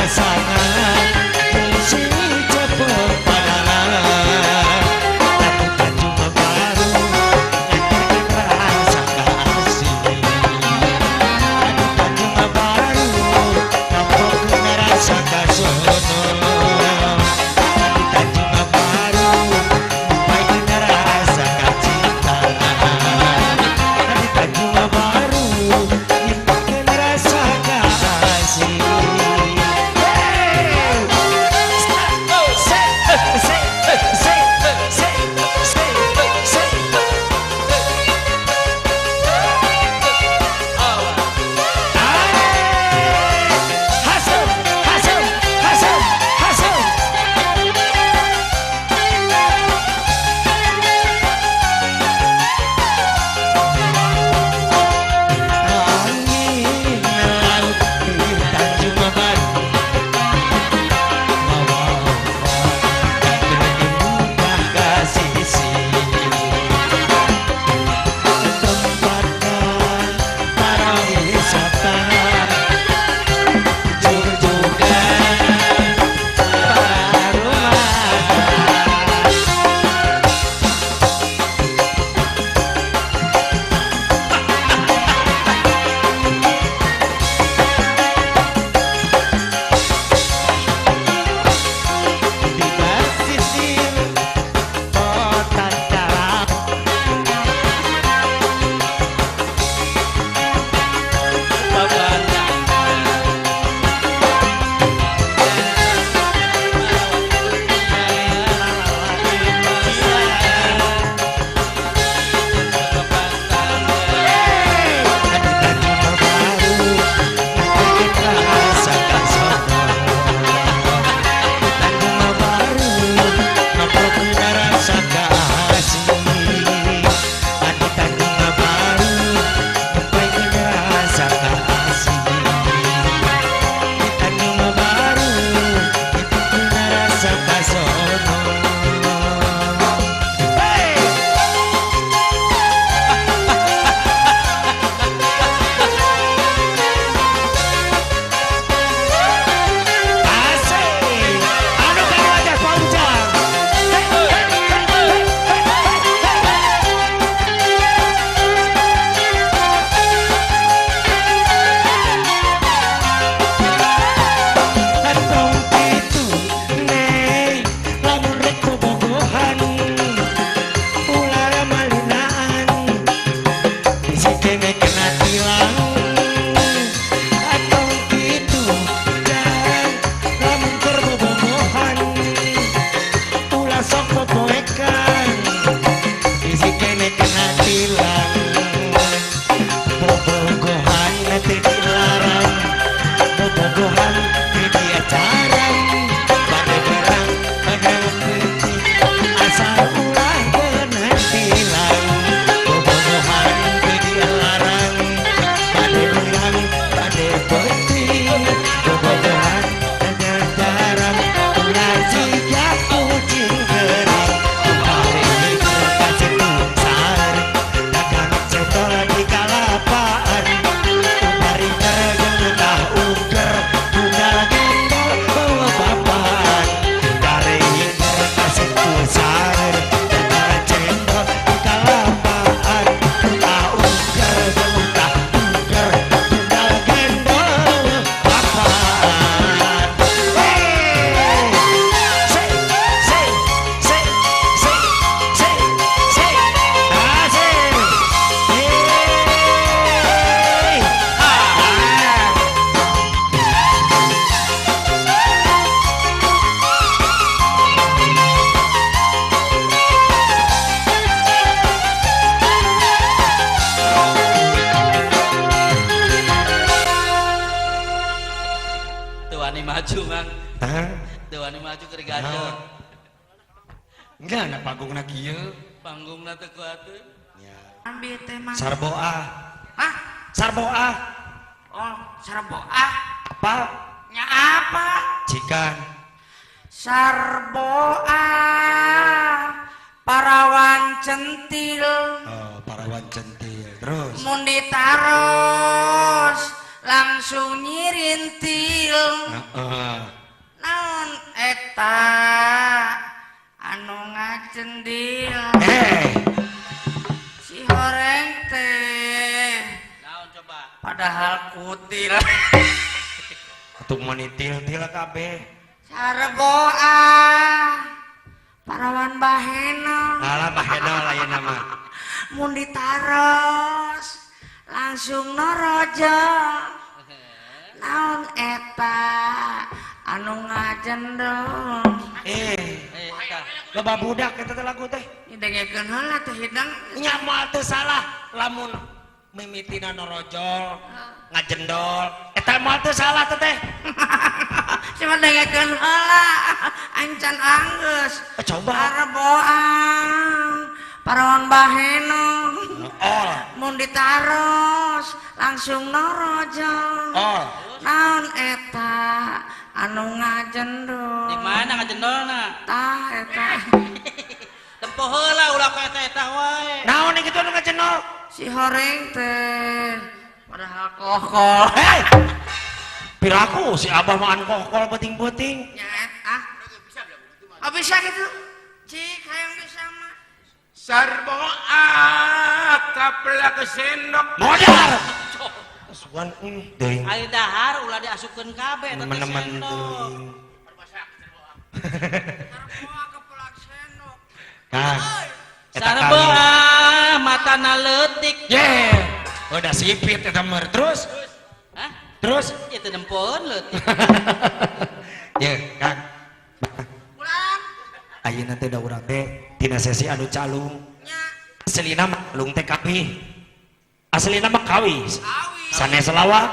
Pasangan sing cepet Kang. Tuh anu maju keur gadot. Enggak anak panggungna kieu. Panggungna teu kuat. Ya. Ambil teh mah. Sarboa. Hah? Sarboa. Oh, sarboa. Apa? Nya apa? Cikan. Sarboa. Parawan centil. Oh, parawan centil. Terus. Mun ditaros langsung nyirintil. Naon eta anu ngacendil. Si horeng teh Naon coba? padahal kutil. Atuh menitil-til kabeh. Sarboa parawan bahena. Alah bahena lain nama. Mun ditaros langsung norojo. Naon eta anu ngajendel. Eta. Loba budak eta teh lagu teh. Dengekeun heula teh hidang. Nya moal teu salah lamun mimitina norojol, ngajendol. Eta moal teu salah teh teh. Cuma dengekeun heula ancan anggeus. Coba. Sarboang parawan bahena. Ol. Mun ditaros langsung norojo. Ol. Naon eta anu ngajendol. Di mana ngajendolna? Tah eta Tempo heula ulah ka eta wae. Naon nih gitu anu ngajendol? si horeng teh padahal kokol. Hei. Piraku si Abah mah anu kokol penting-penting. Nyaet ah. Oh bisa gitu. Cik hayang bisa mah. Sarboa kapla ke sendok. Modal. Sugan deui. Ari dahar ulah diasupkeun kabeh eta teh Teman-teman sendok. teuing. Sarboa kepelak sendok. Kang. Eta Sarboa kali. matana leutik. Yeah. Udah sipit eta mah terus. Hah? Terus. Ieu teh nempeun leutik. Ye, Kang. Pulang. Ayeuna teh da urang teh tina sesi anu calung. Nya Aslina mah calung teh kapi. Aslina mah kawis. awi. Sanes lawak.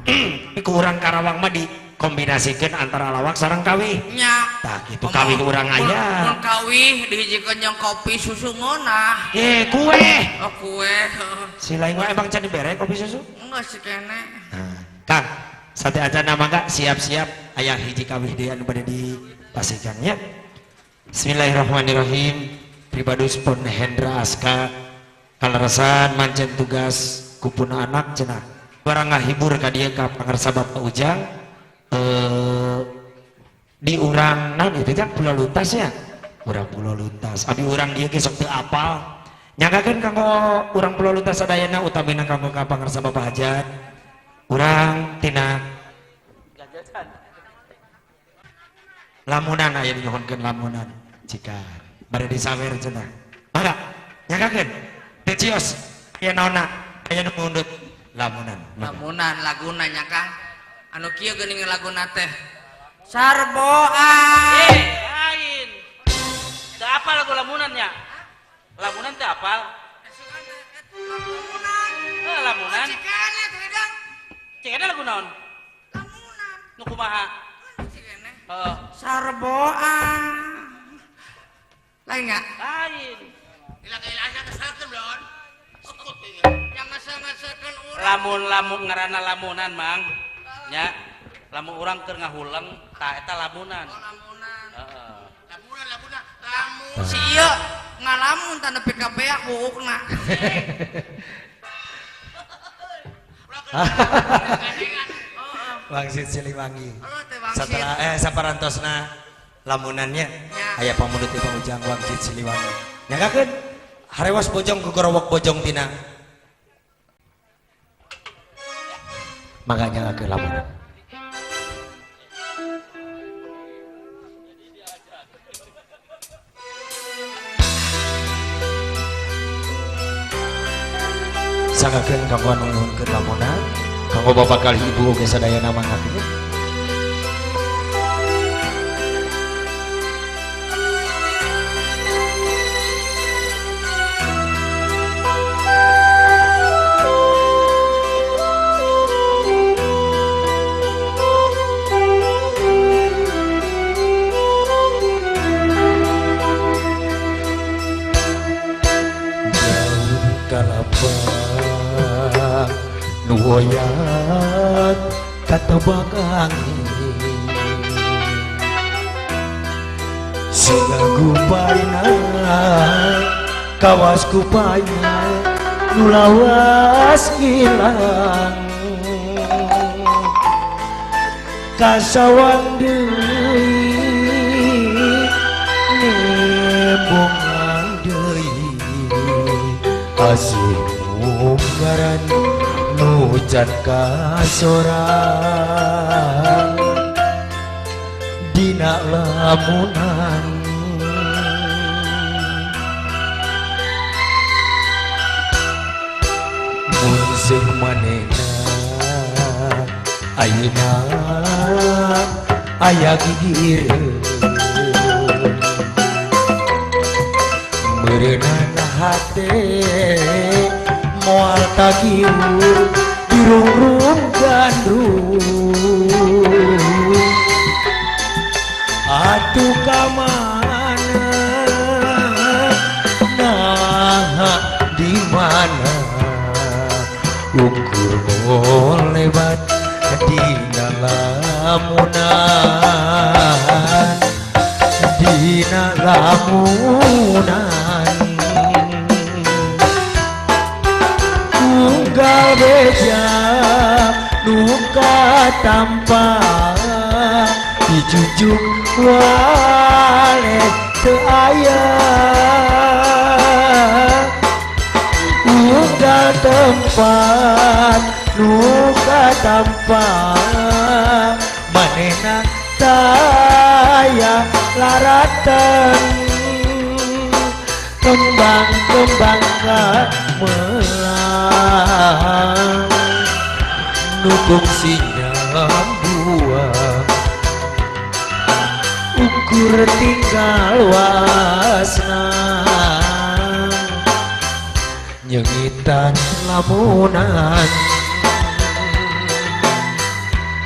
Nya Ku urang Karawang mah dikombinasikeun antara lawak sareng kawih. nya. Tah kitu kawih urang aya. Mun kawih dihijikeun jeung kopi susu ngeunah. Kue. Oh kue. Si lain mah emang can dibere kopi susu? Enggak sih kene. Nah, Kang, sate aja nama gak siap-siap aya hiji kawih deui anu bade dipasihkan nya. Bismillahirrahmanirrahim. Pribadus pun Hendra Aska kaleresan mancen tugas kupuna anak cenah. Barang ngahibur ka dieu ka pangarsa Bapak Ujang di urang naon itu teh Pulau Luntas ya. Urang Pulau Luntas. Abi urang dieu ge sok teu apal. Nyanggakeun kanggo urang Pulau Luntas sadayana utamina kanggo ka pangarsa Bapak Hajat. Urang tina lamunan aya dinyohonkeun lamunan jika bade disawer cenah. Mangga nyanggakeun teu cios aya naonna aya nu ngundut lamunan. Lamunan laguna nya Kang. Anu kieu geuning laguna teh. Sarboa. Lain. Teu apal lagu lamunan nya. Lamunan teu apal. Lamunan. Lamunan. Cikene teh hidang. Cekena lagu naon? Lamunan. Nu kumaha? Cikene. Heeh. Sarboa. Lain enggak? Lain. Ilang-ilangnya kesalkan belum? Yang ngasa-ngasakeun urang. Lamun ngaranna lamunan mang. Nya. Lamun urang keur ngahuleng, tah eta lamunan. Lamunan. Heeh. Lamunan. Si ieu ngalamun tanda PKP huukna. Wangsit Siliwangi. Oh teh Bang Sid. Setelah saparantosna lamunannya Ya. aya pamudut Pak Ujang Wangsit Siliwangi. Nyanggakeun harewas bojong ku gorowok bojong tina. Mangga nyanggakeun lamunan. Sanggakeun kanggo anu nuhunkeun lamunan, kanggo bapak kali ibu oge sadayana manggakeun. oyat katebak angin sigagu paina kawas kupaya nulawas ilang kasawan deui nebongan deui asih munggaran nujan kasoran dina lamunan mun seuh manehna ayeuna aya gigireun meureunana hate moal tagiur dirungrung gandrung atuh ka mana nah di mana ukur lebat dina lamunan dina lamunan unggal beja nuka tanpa dijunjung wale teu aya unggal tempat nuka tanpa manehna taya laratan kembang-kembang melang nukung sinyam buah ukur tinggal wasna nyengitan lamunan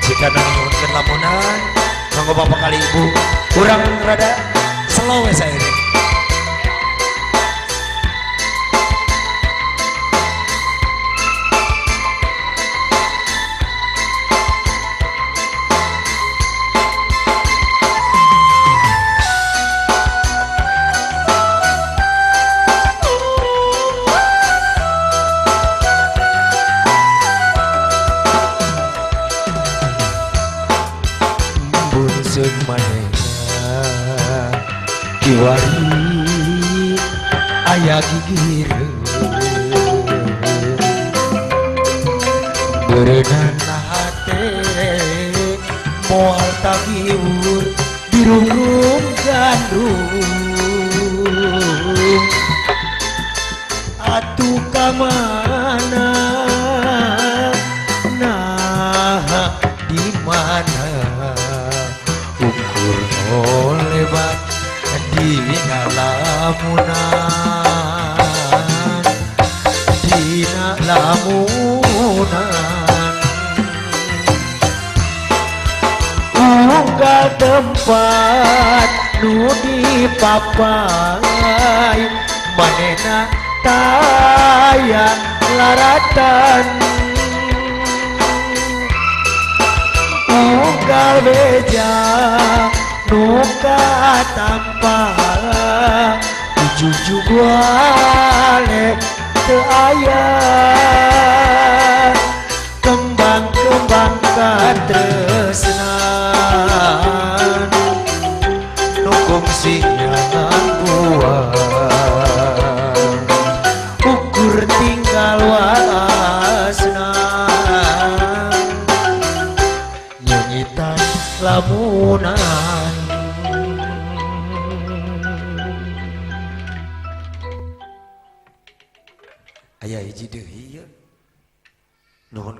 jika nanggung lamunan monggo bapak kali ibu kurang rada slow ya saya ini. Manehna kiwari aya gigireun beunana hate moal tagiur dirungrung gandrung atuh ka mana nah di mana ukur lebat dina lamunan dina lamunan unggal tempat nu dipapai manehna taya laratan unggal beja nuka tanpa dijunjung wale teu aya kembang-kembang katresnan nukung sinyang buah ukur tinggal wasna nyengitan lamunan aya hiji deui ieu nuhun